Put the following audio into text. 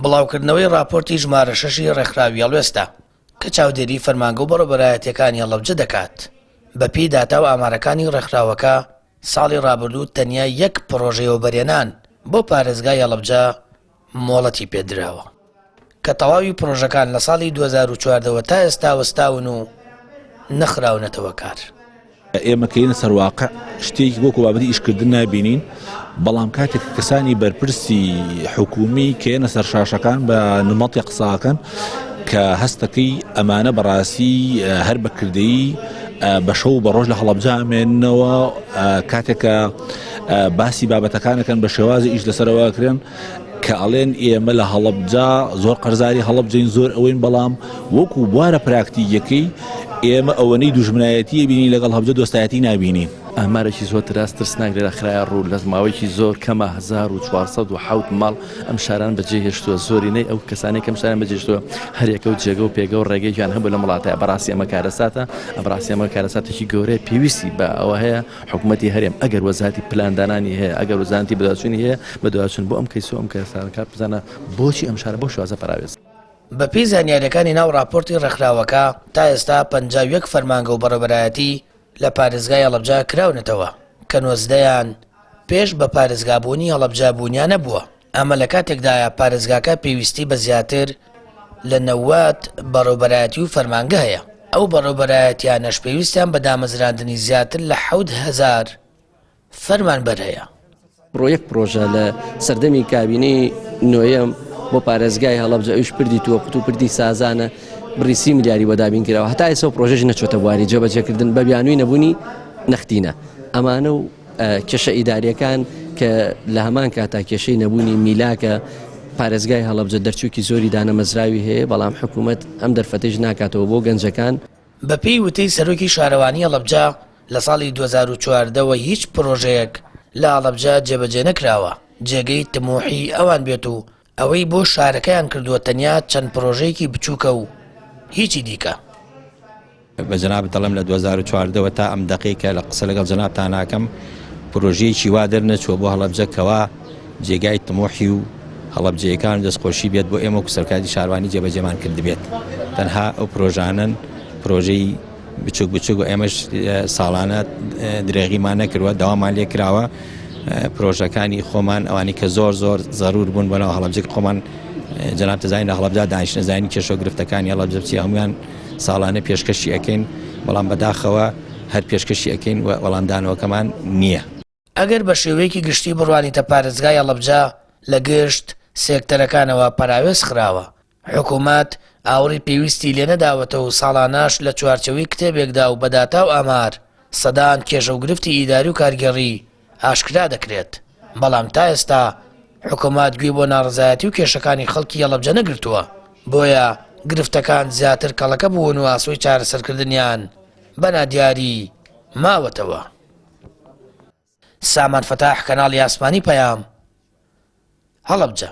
بڵاوکردنەوەی راپۆرتی ژمارە 6 ڕێکخراوی هەڵوێستا کە چاودێری فەرمانگە و بەڕێوەبەرایەتیەکانی هەڵەبجە دەکات. بەپێی داتا و ئامارەکانی ڕێکخراوەکە ساڵی ڕابردوو تەنیا یەک پرۆژەیەوە بەرێنان بۆ پارێزگای هەڵەبجە مۆڵەتی پێدراوە کە تەواوی پرۆژەکان لە ساڵی 2014 تا ئێستا وەستاون و نەخراونەتەوە کار. ئێمە کەینە سەرواقع شتێکی بۆ بابەتی ئیشکردن نابینین، بەڵام کاتێک کەسانی بەرپرسی حکومی کەێنە سەر شاشەکان بە نمەڵی قساکەن کە هەستەکەی ئەمانە بەڕاستی هەر بەکردەیی بە شەو بە ڕۆژ لە هەڵەبجە ئەمێننەوە، کاتێکە باسی بابەتەکانەکەن بە شێوازی ئیش لەسەرەوەکرێن کە ئەڵێن ئێمە لە هەڵەبجە زۆر قەرزاری هەڵەبجەین زۆر ئەوەین، بەڵام وەکو بوارە پراکتیکەکەی ئێمە ئەوەنەی دوژمنایەتی بینی لەگەڵ هەڵەبجە دۆستایەتی نابینین. ئامارێکی زۆر تراس ترس ناگرێت خراە ڕوو لە ماوەیەکی زۆر کەمە 1407 ماڵ ئەم شاران بەجێ هێشتووە، زۆرینەی ئەو کەسانی کەم شاران بەجێشتووە هەرێکە و جێگە و پێگە و ڕێگەیان هەبوو لە وڵاتە. بەڕاستی ئەمە کارەساتە، ئەبڕاستی ئەمە کارەساتێکی گەورەیە پێویستی بە ئەوە هەیە حکوومەتی هەرێم ئەگەر وەزارەتی پلاندانانی هەیە، ئەگەر وەزارەتی بەدواچوونی هەیە بەدواچوون بۆ ئەم کەیس و ئەم کەسانەکە بزانە بۆچی ئەم شارە بۆ شوازە پراوێست. بەپێی زانیاریەکانی ناو راپۆرتی ڕێکخراوەکە تا ئێستا 51 فەرمانگە و بەڕێوەبەرایەتی لە پارێزگای هەڵەبجە کراونەتەوە کە 19یان پێش بە پارێزگابوونی هەڵەبجە بوونیان نەبووە. ئەمە لە کاتێکدایە پارێزگاکە پێویستی بە زیاتر لە 90 بەڕێوەبەرایەتی و فەرمانگە هەیە. ئەو بەڕێوەبەرایەتیانەش پێویستیان بە دامەزراندنی زیاتر لە 7000 فەرمانبەر هەیە. یەک پرۆژە لە سەردەمی کابینەی نوێیەم بۆ پارێزگای هەڵەبجە ئەوش پردی تووە قوت و پردی سازانە بڕی 30 ملیاری وەدابین کراوە، هەتا ئێستا پرۆژەش نەچۆتە بواری جێبەجێکردن بە بیانووی نەبوونی نەختینە. ئەمانە و کێشە ئیداریەکان کە لە هەمان کاتا کێشەی نەبوونی میلاکە پارێزگای هەڵەبجە دەرچووکی زۆری دانەمەزراوی هەیە، بەڵام حکوومەت ئەم دەرفەتەش ناکاتەوە بۆ گەنجەکان. بەپێی وتەی سەرۆکی شارەوانی هەڵەبجە لە ساڵی 2014ەوە هیچ پرۆژەیەک لە هەڵەبجە جێبەجێ نەکراوە جێگەی تموحی ئەوان بێت و ئەوەی بۆ شارەکەیان کردووە تەنیا چەند پرۆژەیەکی بچووکە و هیچی دیکە. بە جەناب دەڵێم لە 2014 تا ئەم دەقیقە لە قسە لەگەڵ جەنابتان ناکەم پرۆژەیەکی وا دەرنەچووە بۆ هەڵەبجەکەوە جێگای تموحی و هەڵەبجەیەکان دەستخۆشی بێت بۆ ئێمە و سەرکاری شارەوانی جێبەجێمان کرد بێت. تەنها ئەو پرۆژانن پرۆژەی بچوک بچوک و ئێمەش ساڵانە درێغیمان نەکردووە، داوامان لێ کراوە. پرۆژەکانی خۆمان ئەوانی کە زۆر زۆر زەرور بوون بەناو هەڵەبجەک خۆمان جەناب تەزانین لە هەڵەبجە دانیشتنەزانی کێشە و گرفتەکانی هەڵەبجە بچی هەمویان ساڵانە پێشکەشی ئەەکەین، بەڵام بەداخەوە هەر پێشکەشی ئەەکەین و وەڵامدانەوەکەمان نییە. ئەگەر بە شێوەیەکی گشتی بڕوانیتە پارێزگای هەڵەبجە لە گشت سێکتەرەکانەوە پراوێز خراوە، حکوومەت ئاوڕی پێویستی لێ نەداوەتە و ساڵاناش لە چوارچەوەی کتێبێکدا و بەداتا و ئامار سەدان کێشە و گرفتی ئیداری و کارگەڕی ئاشکرا دەکرێت. بەڵام تا ئێستا حکوومەت گوێ بۆ ناڕزایەتی و کێشەکانی خەڵکی هەڵەبجە نەگرتووە، بۆیە گرفتەکان زیاتر کەڵەکە بوون و ئاسۆی چارەسەرکردنیان بەنا دیاری ماوەتەوە. سامان فەتاح، کەناڵی ئاسمانی پەیام، هەڵەبجە.